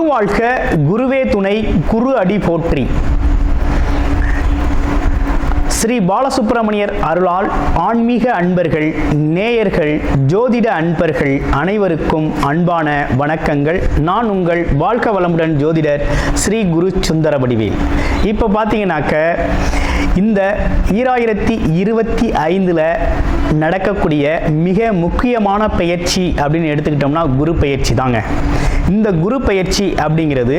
வாழ்க, குருவே துணை, குரு அடி போற்றி. ஸ்ரீ பாலசுப்பிரமணியர் அருளால் ஆன்மீக அன்பர்கள், நேயர்கள், ஜோதிட அன்பர்கள் அனைவருக்கும் அன்பான வணக்கங்கள். நான் உங்கள் வாழ்க வளமுடன் ஜோதிடர் ஸ்ரீ குரு சுந்தரவடிவேல். இப்போ பார்த்தீங்கன்னாக்க இந்த 2025 நடக்கக்கூடிய மிக முக்கியமான பயிற்சி அப்படின்னு எடுத்துக்கிட்டோம்னா குரு பயிற்சி தாங்க. இந்த குரு பயிற்சி அப்படிங்கிறது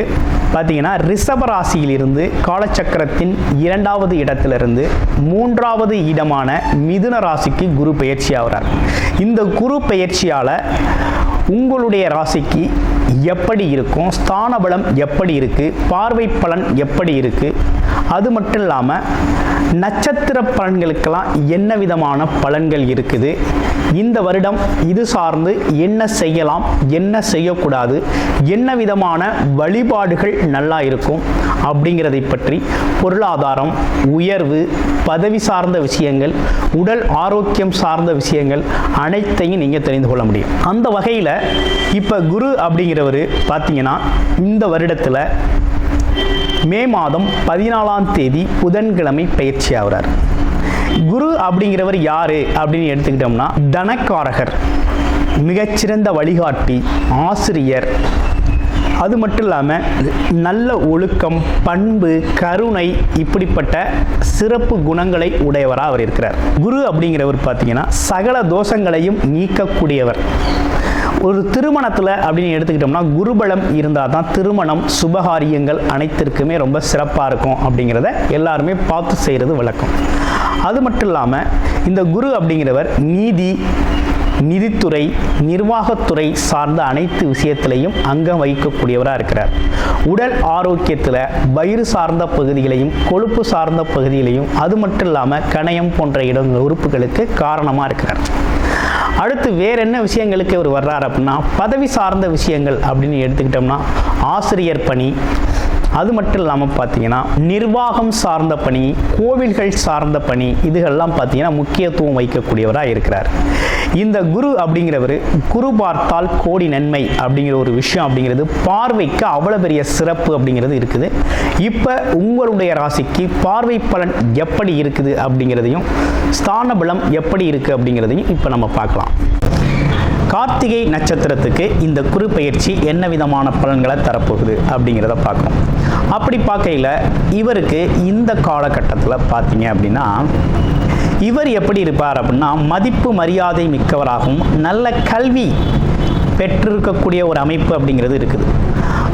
பார்த்தீங்கன்னா ரிஷப ராசியிலிருந்து காலச்சக்கரத்தின் 2வது இடத்திலிருந்து 3வது இடமான மிதுன ராசிக்கு குரு பயிற்சி ஆகிறார். இந்த குரு பயிற்சியால் உங்களுடைய ராசிக்கு எப்படி இருக்கும், ஸ்தான பலம் எப்படி இருக்குது, பார்வை பலன் எப்படி இருக்குது, அது மட்டும் இல்லாமல் நட்சத்திர பலன்களுக்கெல்லாம் என்ன விதமான பலன்கள் இருக்குது, இந்த வருடம் இது சார்ந்து என்ன செய்யலாம், என்ன செய்யக்கூடாது, என்ன விதமான வழிபாடுகள் நல்லா இருக்கும் அப்படிங்கிறதை பற்றி பொருளாதாரம், உயர்வு, பதவி சார்ந்த விஷயங்கள், உடல் ஆரோக்கியம் சார்ந்த விஷயங்கள் அனைத்தையும் நீங்கள் தெரிந்து கொள்ள முடியும். அந்த வகையில் இப்போ குரு அப்படிங்கிறவர் பார்த்தீங்கன்னா இந்த வருடத்தில் மே மாதம் 14ஆம் தேதி புதன்கிழமை பயிற்சி ஆகிறார். குரு அப்படிங்கிறவர் யாரு அப்படின்னு எடுத்துக்கிட்டோம்னா தனக்காரகர், மிகச்சிறந்த வழிகாட்டி, ஆசிரியர், அது மட்டும் இல்லாமல் நல்ல ஒழுக்கம், பண்பு, கருணை இப்படிப்பட்ட சிறப்பு குணங்களை உடையவராக அவர் இருக்கிறார். குரு அப்படிங்கிறவர் பார்த்தீங்கன்னா சகல தோஷங்களையும் நீக்கக்கூடியவர். ஒரு திருமணத்தில் அப்படின்னு எடுத்துக்கிட்டோம்னா குருபலம் இருந்தால் தான் திருமணம், சுபகாரியங்கள் அனைத்திற்குமே ரொம்ப சிறப்பாக இருக்கும் அப்படிங்கிறத எல்லாருமே பார்த்து செய்கிறது வழக்கம். அது மட்டும் இல்லாமல் இந்த குரு அப்படிங்கிறவர் நீதி, நிதித்துறை, நிர்வாகத்துறை சார்ந்த அனைத்து விஷயத்திலையும் அங்கம் வகிக்கக்கூடியவராக இருக்கிறார். உடல் ஆரோக்கியத்தில் வயிறு சார்ந்த பகுதிகளையும் கொழுப்பு சார்ந்த பகுதிகளையும் அது மட்டும் இல்லாமல் கணையம் போன்ற உறுப்புகளுக்கு காரணமாக இருக்கிறார். அடுத்து வேற என்ன விஷயங்களுக்கு அவர் வர்றார் அப்படின்னா பதவி சார்ந்த விஷயங்கள் அப்படின்னு எடுத்துக்கிட்டோம்னா ஆசிரியர் பணி, அது மட்டும் இல்லாமல் பார்த்தீங்கன்னா நிர்வாகம் சார்ந்த பணி, கோவில்கள் சார்ந்த பணி, இதுகள்லாம் பார்த்தீங்கன்னா முக்கியத்துவம் வைக்கக்கூடியவராக இருக்கிறார். இந்த குரு அப்படிங்கிறவர் குரு பார்த்தால் கோடி நன்மை அப்படிங்கிற ஒரு விஷயம் அப்படிங்கிறது பார்வைக்கு அவ்வளோ பெரிய சிறப்பு அப்படிங்கிறது இருக்குது. இப்போ உங்களுடைய ராசிக்கு பார்வை பலன் எப்படி இருக்குது அப்படிங்கிறதையும் ஸ்தான பலம் எப்படி இருக்குது அப்படிங்கிறதையும் இப்போ நம்ம பார்க்கலாம். கார்த்திகை நட்சத்திரத்துக்கு இந்த குரு பயிற்சி என்ன விதமான பலன்களை தரப்போகுது அப்படிங்கிறத பார்க்கணும். அப்படி பார்க்கையில் இவருக்கு இந்த காலகட்டத்தில் பார்த்தீங்க அப்படின்னா இவர் எப்படி இருப்பார் அப்படின்னா மதிப்பு மரியாதை மிக்கவராகவும் நல்ல கல்வி பெற்றிருக்கக்கூடிய ஒரு அமைப்பு அப்படிங்கிறது இருக்குது.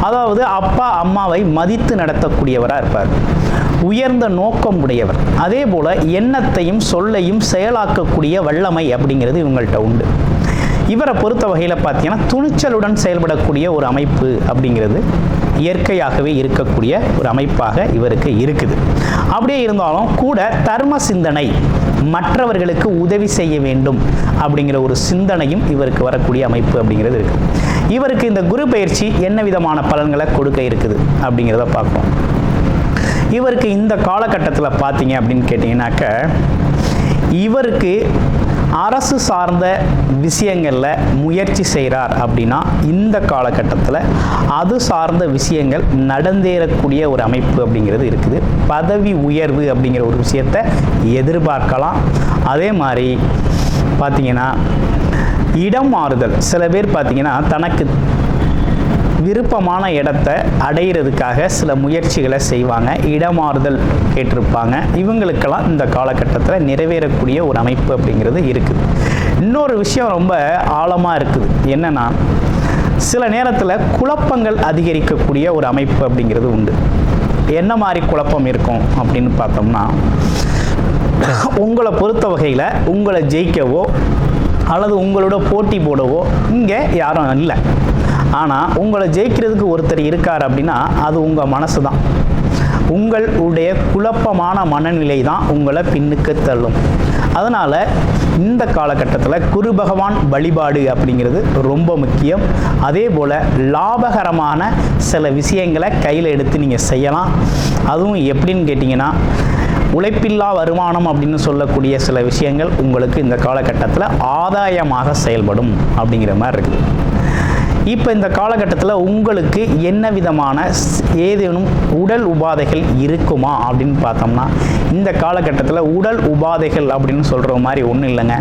அதாவது அப்பா அம்மாவை மதித்து நடத்தக்கூடியவராக இருப்பார். உயர்ந்த நோக்கம் உடையவர். அதே போல் எண்ணத்தையும் சொல்லையும் செயலாக்கக்கூடிய வல்லமை அப்படிங்கிறது இவங்கள்ட்ட உண்டு. இவரை பொறுத்த வகையில் பார்த்தீங்கன்னா துணிச்சலுடன் செயல்படக்கூடிய ஒரு அமைப்பு அப்படிங்கிறது இயற்கையாகவே இருக்கக்கூடிய ஒரு அமைப்பாக இவருக்கு இருக்குது. அப்படியே இருந்தாலும் கூட தர்ம சிந்தனை, மற்றவர்களுக்கு உதவி செய்ய வேண்டும் அப்படிங்கிற ஒரு சிந்தனையும் இவருக்கு வரக்கூடிய அமைப்பு அப்படிங்கிறது இருக்குது. இவருக்கு இந்த குரு பயிற்சி என்ன விதமான பலன்களை கொடுக்க இருக்குது அப்படிங்கிறத பார்ப்போம். இவருக்கு இந்த காலகட்டத்தில் பார்த்தீங்க அப்படின்னு கேட்டிங்கனாக்க இவருக்கு அரசு சார்ந்த விஷயங்களில் முயற்சி செய்கிறார் அப்படின்னா இந்த காலகட்டத்தில் அது சார்ந்த விஷயங்கள் நடந்தேறக்கூடிய ஒரு அமைப்பு அப்படிங்கிறது இருக்குது. பதவி உயர்வு அப்படிங்கிற ஒரு விஷயத்தை எதிர்பார்க்கலாம். அதே மாதிரி பார்த்திங்கன்னா இடம் மாறுதல், சில பேர் பார்த்திங்கன்னா தனக்கு விருப்பமான இடத்தை அடையிறதுக்காக சில முயற்சிகளை செய்வாங்க, இடமாறுதல் கேட்டிருப்பாங்க. இவங்களுக்கெல்லாம் இந்த காலகட்டத்தில் நிறைவேறக்கூடிய ஒரு அமைப்பு அப்படிங்கிறது இருக்குது. இன்னொரு விஷயம் ரொம்ப ஆழமாக இருக்குது. என்னன்னா சில நேரத்தில் குழப்பங்கள் அதிகரிக்கக்கூடிய ஒரு அமைப்பு அப்படிங்கிறது உண்டு. என்ன மாதிரி குழப்பம் இருக்கும் அப்படின்னு பார்த்தோம்னா உங்களை பொறுத்த வகையில் உங்களை ஜெயிக்கவோ அல்லது உங்களோட போட்டி போடவோ இங்கே யாரும் இல்லை. ஆனால் உங்களை ஜெயிக்கிறதுக்கு ஒருத்தர் இருக்கார் அப்படின்னா அது உங்கள் மனசு தான். உங்களுடைய குழப்பமான மனநிலை தான் உங்களை பின்னுக்கு தள்ளும். அதனால் இந்த காலகட்டத்தில் குரு பகவான் வழிபாடு அப்படிங்கிறது ரொம்ப முக்கியம். அதே போல் லாபகரமான சில விஷயங்களை கையில் எடுத்து நீங்கள் செய்யலாம். அதுவும் எப்படின்னு கேட்டிங்கன்னா உழைப்பில்லா வருமானம் அப்படின்னு சொல்லக்கூடிய சில விஷயங்கள் உங்களுக்கு இந்த காலகட்டத்தில் ஆதாயமாக செயல்படும் அப்படிங்கிற மாதிரி இருக்குது. இப்போ இந்த காலகட்டத்தில் உங்களுக்கு என்ன விதமான ஏதேனும் உடல் உபாதைகள் இருக்குமா அப்படின்னு பார்த்தோம்னா, இந்த காலகட்டத்தில் உடல் உபாதைகள் அப்படின்னு சொல்கிற மாதிரி ஒன்றும் இல்லைங்க.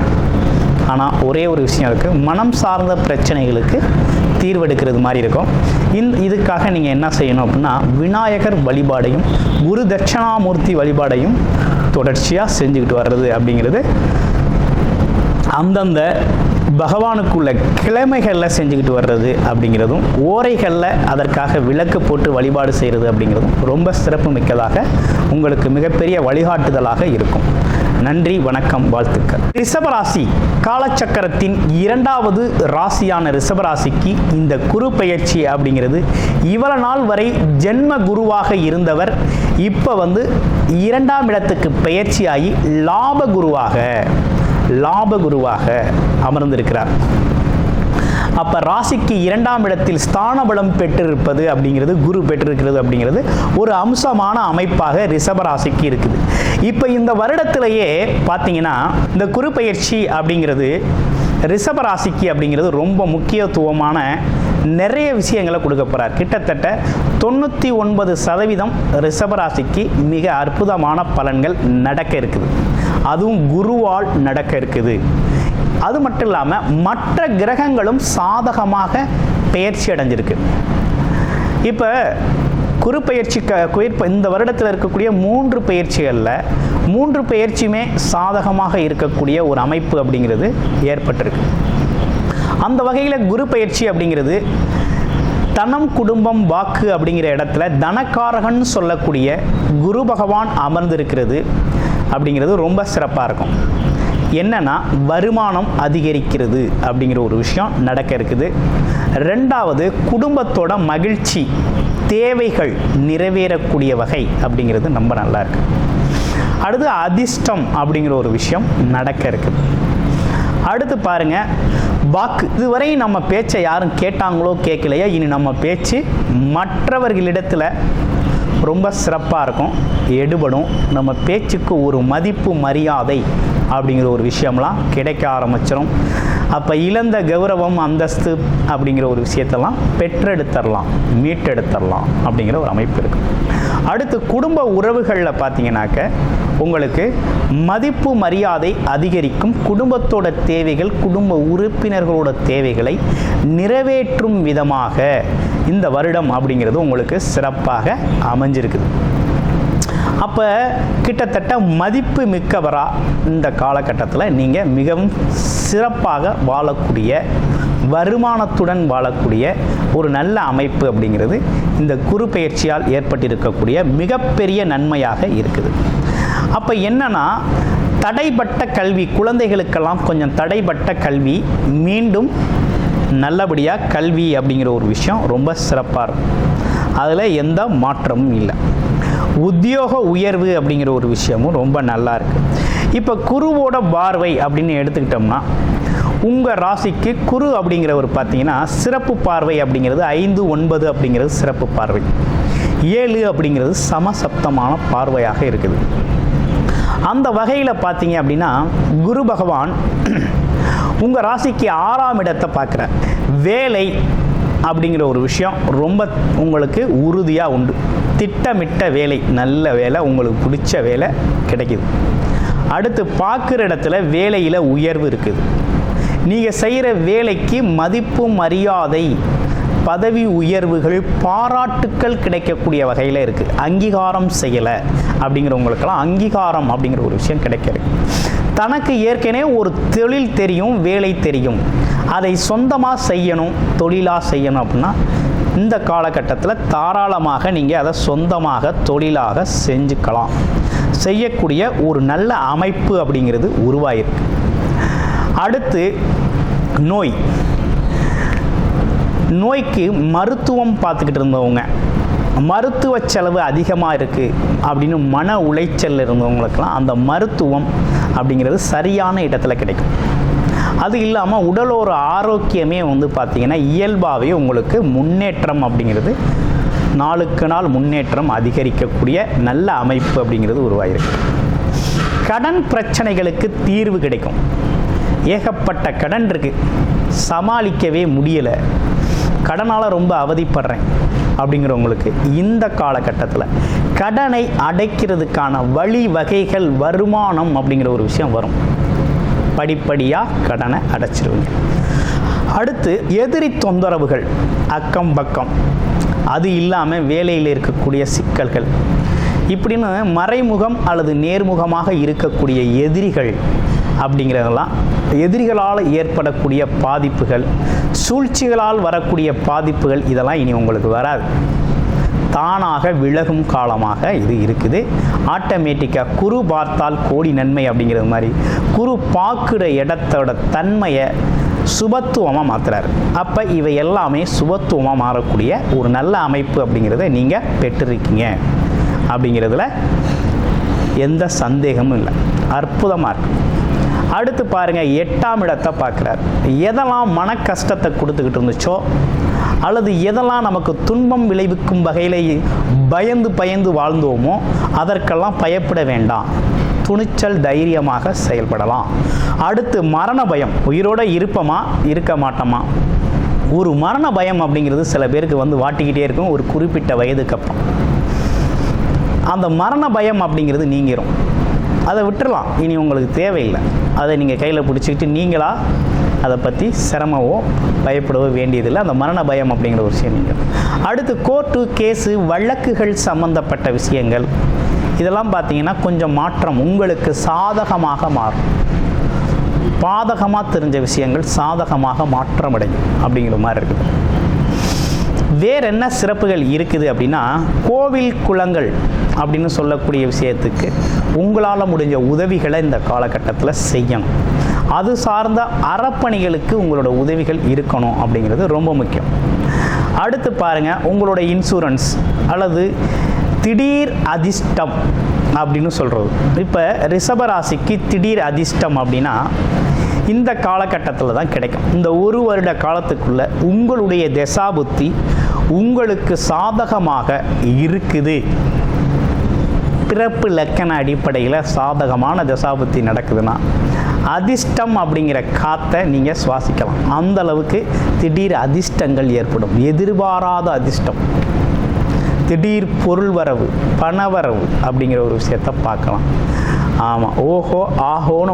ஆனால் ஒரே ஒரு விஷயம் இருக்குது, மனம் சார்ந்த பிரச்சனைகளுக்கு தீர்வெடுக்கிறது மாதிரி இருக்கும். இதுக்காக நீங்கள் என்ன செய்யணும் அப்படின்னா, விநாயகர் வழிபாடையும் குரு தட்சிணாமூர்த்தி வழிபாடையும் தொடர்ச்சியாக செஞ்சுக்கிட்டு வர்றது அப்படிங்கிறது அந்தந்த பகவானுக்குள்ள கிழமைகளில் செஞ்சுக்கிட்டு வர்றது அப்படிங்கிறதும், ஓரைகளில் அதற்காக விளக்கு போட்டு வழிபாடு செய்கிறது அப்படிங்கிறதும் ரொம்ப சிறப்பு மிக்கதாக உங்களுக்கு மிகப்பெரிய வழிகாட்டுதலாக இருக்கும். நன்றி, வணக்கம், வாழ்த்துக்கள். ரிஷபராசி காலச்சக்கரத்தின் 2வது ராசியான ரிஷபராசிக்கு இந்த குரு பெயர்ச்சி அப்படிங்கிறது இவ்வளவு நாள் வரை ஜென்ம குருவாக இருந்தவர் இப்போ 2ஆம் இடத்துக்கு பெயர்ச்சியாகி லாப குருவாக அமர்ந்திருக்கிறார். அப்போ ராசிக்கு 2ஆம் இடத்தில் ஸ்தான பலம் பெற்றிருப்பது அப்படிங்கிறது, குரு பெற்றிருக்கிறது அப்படிங்கிறது ஒரு அம்சமான அமைப்பாக ரிஷபராசிக்கு இருக்குது. இப்போ இந்த வருடத்திலேயே பார்த்தீங்கன்னா இந்த குரு பயிற்சி அப்படிங்கிறது ரிஷபராசிக்கு அப்படிங்கிறது ரொம்ப முக்கியத்துவமான நிறைய விஷயங்களை கொடுக்க போகிறார். கிட்டத்தட்ட 99% ரிஷபராசிக்கு மிக அற்புதமான பலன்கள் நடக்க இருக்குது. அதுவும் குருவால் நடக்க இருக்குது. அது மட்டும் இல்லாமல் மற்ற கிரகங்களும் சாதகமாக பெயர்ச்சி அடைஞ்சிருக்கு. இப்போ குரு பயிற்சி இந்த வருடத்தில் இருக்கக்கூடிய 3 பயிற்சிகளில் 3 பயிற்சியுமே சாதகமாக இருக்கக்கூடிய ஒரு அமைப்பு அப்படிங்கிறது ஏற்பட்டிருக்கு. அந்த வகையில் குரு பயிற்சி அப்படிங்கிறது தனம், குடும்பம், வாக்கு அப்படிங்கிற இடத்துல தனக்காரகன் சொல்லக்கூடிய குரு பகவான் அமர்ந்திருக்கிறது அப்படிங்கிறது ரொம்ப சிறப்பாக இருக்கும். என்னன்னா, வருமானம் அதிகரிக்கிறது அப்படிங்கிற ஒரு விஷயம் நடக்க இருக்குது. 2வது, குடும்பத்தோட மகிழ்ச்சி தேவைகள் நிறைவேறக்கூடிய வகை அப்படிங்கிறது ரொம்ப நல்லா இருக்கு. அடுத்து அதிர்ஷ்டம் அப்படிங்கிற ஒரு விஷயம் நடக்க இருக்குது. அடுத்து பாருங்க, வாக்கு. இதுவரை நம்ம பேச்சை யாரும் கேட்டாங்களோ கேட்கலையோ, இனி நம்ம பேச்சு மற்றவர்களிடத்தில் ரொம்ப சிறப்பாக இருக்கும், எடுபடும். நம்ம பேச்சுக்கு ஒரு மதிப்பு, மரியாதை அப்படிங்கிற ஒரு விஷயம்லாம் கிடைக்க ஆரம்பிச்சிடும். அப்போ இழந்த கௌரவம், அந்தஸ்து அப்படிங்கிற ஒரு விஷயத்தெல்லாம் பெற்றெடுத்துடலாம், மீட்டெடுத்துடலாம் அப்படிங்கிற ஒரு அமைப்பு இருக்குது. அடுத்து குடும்ப உறவுகளில் பார்த்தீங்கன்னாக்க உங்களுக்கு மதிப்பு, மரியாதை அதிகரிக்கும். குடும்பத்தோட தேவைகள், குடும்ப உறுப்பினர்களோட தேவைகளை நிறைவேற்றும் விதமாக இந்த வருடம் அப்படிங்கிறது உங்களுக்கு சிறப்பாக அமைஞ்சிருக்குது. அப்போ கிட்டத்தட்ட மதிப்பு மிக்கவராக இந்த காலகட்டத்தில் நீங்கள் மிகவும் சிறப்பாக வாழக்கூடிய, வருமானத்துடன் வாழக்கூடிய ஒரு நல்ல அமைப்பு அப்படிங்கிறது இந்த குரு பெயர்ச்சியால் ஏற்பட்டிருக்கக்கூடிய மிகப்பெரிய நன்மையாக இருக்குது. அப்போ என்னன்னா, தடைப்பட்ட கல்வி, குழந்தைகளுக்கெல்லாம் கொஞ்சம் தடைப்பட்ட கல்வி மீண்டும் நல்லபடியாக கல்வி அப்படிங்கிற ஒரு விஷயம் ரொம்ப சிறப்பாக இருக்கும். அதில் எந்த மாற்றமும் இல்லை. உத்தியோக உயர்வு அப்படிங்கிற ஒரு விஷயமும் ரொம்ப நல்லா இருக்குது. இப்போ குருவோட பார்வை அப்படின்னு எடுத்துக்கிட்டோம்னா, உங்கள் ராசிக்கு குரு அப்படிங்கிறவர் பார்த்தீங்கன்னா சிறப்பு பார்வை அப்படிங்கிறது 5, 9 அப்படிங்கிறது சிறப்பு பார்வை, 7 அப்படிங்கிறது சமசப்தமான பார்வையாக இருக்குது. அந்த வகையில் பார்த்தீங்க அப்படின்னா குரு பகவான் உங்கள் ராசிக்கு 6ஆம் இடத்தை பார்க்குறார். வேலை அப்படிங்கிற ஒரு விஷயம் ரொம்ப உங்களுக்கு உறுதியாக உண்டு. திட்டமிட்ட வேலை, நல்ல வேலை, உங்களுக்கு பிடிச்ச வேலை கிடைக்குது. அடுத்து பார்க்குற இடத்துல வேலையில் உயர்வு இருக்குது. நீங்கள் செய்கிற வேலைக்கு மதிப்பு, மரியாதை, பதவி உயர்வுகள், பாராட்டுக்கள் கிடைக்கக்கூடிய வகையில் இருக்குது. அங்கீகாரம் செய்யலை அப்படிங்கிறவங்களுக்கெல்லாம் அங்கீகாரம் அப்படிங்கிற ஒரு விஷயம் கிடைக்கிறது. தனக்கு ஏற்கனவே ஒரு தொழில் தெரியும், வேலை தெரியும், அதை சொந்தமாக செய்யணும், தொழிலாக செய்யணும் அப்படின்னா இந்த காலகட்டத்தில் தாராளமாக நீங்கள் அதை சொந்தமாக தொழிலாக செஞ்சுக்கலாம். செய்யக்கூடிய ஒரு நல்ல அமைப்பு அப்படிங்கிறது உருவாயிருக்கு. அடுத்து நோய்க்கு மருத்துவம் பார்த்துக்கிட்டு இருந்தவங்க, மருத்துவ செலவு அதிகமாக இருக்குது அப்படின்னு மன உளைச்சல் இருந்தவங்களுக்கெல்லாம் அந்த மருத்துவம் அப்படிங்கிறது சரியான இடத்துல கிடைக்கும். அது இல்லாமல் உடலோட ஆரோக்கியமே பார்த்திங்கன்னா இயல்பாகவே உங்களுக்கு முன்னேற்றம் அப்படிங்கிறது நாளுக்கு நாள் முன்னேற்றம் அதிகரிக்கக்கூடிய நல்ல அமைப்பு அப்படிங்கிறது உருவாகிருக்கு. கடன் பிரச்சனைகளுக்கு தீர்வு கிடைக்கும். ஏகப்பட்ட கடன் இருக்குது, சமாளிக்கவே முடியலை, கடனால் ரொம்ப அவதிப்படுறேன் அப்படிங்கிறவங்களுக்கு இந்த காலகட்டத்தில் கடனை அடைக்கிறதுக்கான வழிவகைகள், வருமானம் அப்படிங்கிற ஒரு விஷயம் வரும். படிப்படியாக கடனை அடைச்சிருவீங்க. அடுத்து எதிரி தொந்தரவுகள், அக்கம் பக்கம், அது இல்லாமல் வேலையில் இருக்கக்கூடிய சிக்கல்கள், இப்படின்னு மறைமுகம் அல்லது நேர்முகமாக இருக்கக்கூடிய எதிரிகள் அப்படிங்கிறதெல்லாம், எதிரிகளால் ஏற்படக்கூடிய பாதிப்புகள், சூழ்ச்சிகளால் வரக்கூடிய பாதிப்புகள், இதெல்லாம் இனி உங்களுக்கு வராது. தானாக விலகும் காலமாக இது இருக்குது. ஆட்டோமேட்டிக்காக குரு பார்த்தால் கோடி நன்மை அப்படிங்கிறது மாதிரி குரு பார்க்குற இடத்தோட தன்மையை சுபத்துவமாக மாற்றுறாரு. அப்போ இவை எல்லாமே சுபத்துவமாக மாறக்கூடிய ஒரு நல்ல அமைப்பு அப்படிங்கிறத நீங்கள் பெற்றிருக்கீங்க அப்படிங்கிறதுல எந்த சந்தேகமும் இல்லை. அற்புதமாக இருக்கு. அடுத்து பாருங்கள், 8ஆம் இடத்தை பார்க்குறார். எதெல்லாம் மன கஷ்டத்தை கொடுத்துக்கிட்டு இருந்துச்சோ, அல்லது எதெல்லாம் நமக்கு துன்பம் விளைவிக்கும் வகையில் பயந்து வாழ்ந்தோமோ, அதற்கெல்லாம் பயப்பட வேண்டாம். துணிச்சல் தைரியமாக செயல்படலாம். அடுத்து மரண பயம். உயிரோடு இருப்போமா இருக்க மாட்டோமா? ஒரு மரண பயம் அப்படிங்கிறது சில பேருக்கு வாட்டிக்கிட்டே இருக்கும் ஒரு குறிப்பிட்ட வயதுக்கு அப்புறம். அந்த மரண பயம் அப்படிங்கிறது நீங்கிரும். அதை விட்டுறலாம், இனி உங்களுக்கு தேவையில்லை. அதை நீங்கள் கையில் பிடிச்சிக்கிட்டு நீங்களாக அதை பற்றி சிரமவோ பயப்படவோ வேண்டியதில்லை. அந்த மரண பயம் அப்படிங்கிற ஒரு விஷயம் நீங்கள். அடுத்து கோர்ட்டு கேஸு வழக்குகள் சம்பந்தப்பட்ட விஷயங்கள், இதெல்லாம் பார்த்தீங்கன்னா கொஞ்சம் மாற்றம் உங்களுக்கு சாதகமாக மாறும். பாதகமாக தெரிஞ்ச விஷயங்கள் சாதகமாக மாற்றமடையும் அப்படிங்கிற மாதிரி இருக்குது. வேறு என்ன சிறப்புகள் இருக்குது அப்படின்னா, கோவில் குளங்கள் அப்படின்னு சொல்லக்கூடிய விஷயத்துக்கு உங்களால் முடிஞ்ச உதவிகளை இந்த காலகட்டத்தில் செய்யணும். அது சார்ந்த அறப்பணிகளுக்கு உங்களோட உதவிகள் இருக்கணும் அப்படிங்கிறது ரொம்ப முக்கியம். அடுத்து பாருங்கள், உங்களோட இன்சூரன்ஸ் அல்லது திடீர் அதிர்ஷ்டம் அப்படின்னு சொல்கிறது. இப்போ ரிஷபராசிக்கு திடீர் அதிர்ஷ்டம் அப்படின்னா இந்த காலகட்டத்தில் தான் கிடைக்கும். இந்த ஒரு வருட காலத்துக்குள்ள உங்களுடைய தசாபுத்தி உங்களுக்கு சாதகமாக இருக்குது. பிறப்பு லக்கண அடிப்படையில் சாதகமான தசாபுத்தி நடக்குதுன்னா அதிர்ஷ்டம் அப்படிங்கிற காற்றை நீங்கள் சுவாசிக்கலாம். அந்த அளவுக்கு திடீர் அதிர்ஷ்டங்கள் ஏற்படும். எதிர்பாராத அதிர்ஷ்டம், திடீர் பொருள் வரவு, பணவரவு அப்படிங்கிற ஒரு விஷயத்தை பார்க்கலாம். ஆமாம், ஓஹோ ஆஹோன்னு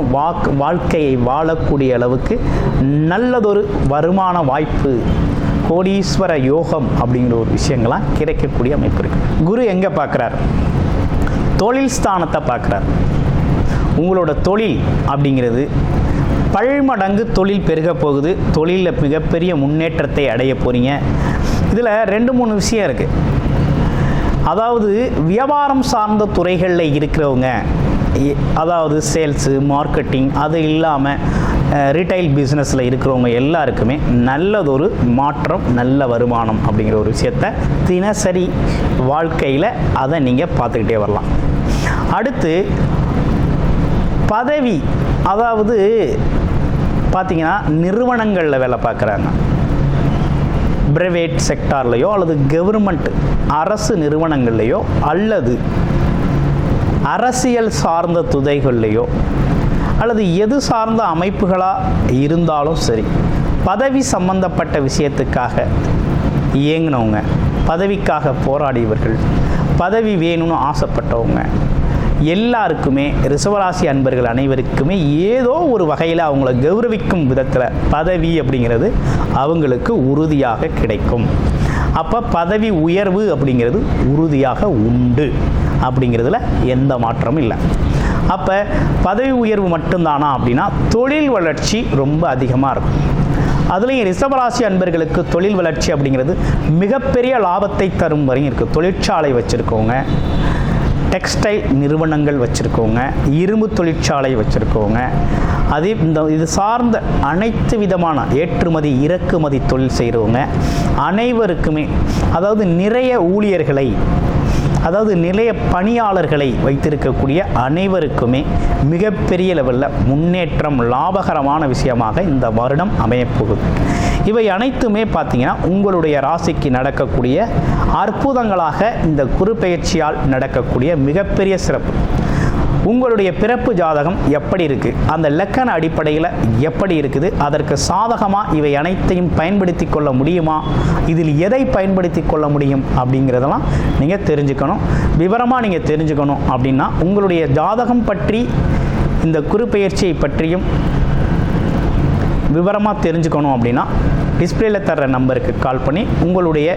வாழ்க்கையை வாழக்கூடிய அளவுக்கு நல்லதொரு வருமான வாய்ப்பு, கோடீஸ்வர யோகம் அப்படிங்கிற ஒரு விஷயங்கள்லாம் கிடைக்கக்கூடிய அமைப்பு இருக்குது. குரு எங்கே பார்க்குறார்? தொழில் ஸ்தானத்தை பார்க்குறார். உங்களோட தொழில் அப்படிங்கிறது பல்மடங்கு தொழில் பெருக போகுது. தொழிலில் மிகப்பெரிய முன்னேற்றத்தை அடைய போகிறீங்க. இதில் 2-3 விஷயம் இருக்குது. அதாவது வியாபாரம் சார்ந்த துறைகளில் இருக்கிறவங்க, அதாவது சேல்ஸு, மார்க்கெட்டிங், அது இல்லாமல் ரீட்டைல் பிஸ்னஸில் இருக்கிறவங்க எல்லாருக்குமே நல்லதொரு மாற்றம், நல்ல வருமானம் அப்படிங்கிற ஒரு விஷயத்தை தினசரி வாழ்க்கையில் அதை நீங்கள் பார்த்துக்கிட்டே வரலாம். அடுத்து பதவி, அதாவது பார்த்திங்கன்னா நிறுவனங்களில் வேலை பார்க்குறாங்க, பிரைவேட் செக்டார்லேயோ அல்லது கவர்மெண்ட் அரசு நிறுவனங்கள்லையோ அல்லது அரசியல் சார்ந்த துறைகள்லையோ அல்லது எது சார்ந்த அமைப்புகளாக இருந்தாலும் சரி, பதவி சம்பந்தப்பட்ட விஷயத்துக்காக இயங்கினவங்க, பதவிக்காக போராடியவர்கள், பதவி வேணும்னு ஆசைப்பட்டவங்க எல்லாருக்குமே, ரிஷபராசி அன்பர்கள் அனைவருக்குமே ஏதோ ஒரு வகையில் அவங்கள கௌரவிக்கும் விதத்தில் பதவி அப்படிங்கிறது அவங்களுக்கு உறுதியாக கிடைக்கும். அப்போ பதவி உயர்வு அப்படிங்கிறது உறுதியாக உண்டு அப்படிங்கிறதுல எந்த மாற்றமும் இல்லை. அப்போ பதவி உயர்வு மட்டும்தானா அப்படின்னா தொழில் வளர்ச்சி ரொம்ப அதிகமாக இருக்கும். அதுலேயும் ரிஷபராசி அன்பர்களுக்கு தொழில் வளர்ச்சி அப்படிங்கிறது மிகப்பெரிய லாபத்தை தரும் வரையும் இருக்குது. தொழிற்சாலை வச்சுருக்கவங்க, டெக்ஸ்டைல் நிறுவனங்கள் வச்சுருக்கவங்க, இரும்பு தொழிற்சாலை வச்சுருக்கவங்க, அதே இது சார்ந்த அனைத்து விதமான ஏற்றுமதி இறக்குமதி தொழில் செய்கிறவங்க அனைவருக்குமே, அதாவது நிறைய ஊழியர்களை, அதாவது நிலைய பணியாளர்களை வைத்திருக்கக்கூடிய அனைவருக்குமே மிகப்பெரிய லெவலில் முன்னேற்றம், லாபகரமான விஷயமாக இந்த வருடம் அமையப்போகுது. இவை அனைத்துமே பார்த்திங்கன்னா உங்களுடைய ராசிக்கு நடக்கக்கூடிய அற்புதங்களாக இந்த குரு பெயர்ச்சியால் நடக்கக்கூடிய மிகப்பெரிய சிறப்பு. உங்களுடைய பிறப்பு ஜாதகம் எப்படி இருக்குது, அந்த லக்கண அடிப்படையில் எப்படி இருக்குது, அதற்கு சாதகமாக இவை அனைத்தையும் பயன்படுத்தி கொள்ள முடியுமா, இதில் எதை பயன்படுத்தி கொள்ள முடியும் அப்படிங்கிறதெல்லாம் நீங்கள் தெரிஞ்சுக்கணும். விவரமாக நீங்கள் தெரிஞ்சுக்கணும் அப்படின்னா உங்களுடைய ஜாதகம் பற்றி இந்த குரு பெயர்ச்சியை பற்றியும் விவரமாக தெரிஞ்சுக்கணும் அப்படின்னா டிஸ்பிளேல தர்ற நம்பருக்கு கால் பண்ணி உங்களுடைய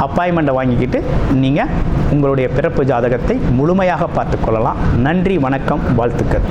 அப்பாயின்மெண்ட்டை வாங்கிக்கிட்டு நீங்கள் உங்களுடைய பிறப்பு ஜாதகத்தை முழுமையாக பார்த்துக்கொள்ளலாம். நன்றி, வணக்கம், வாழ்த்துக்கள்.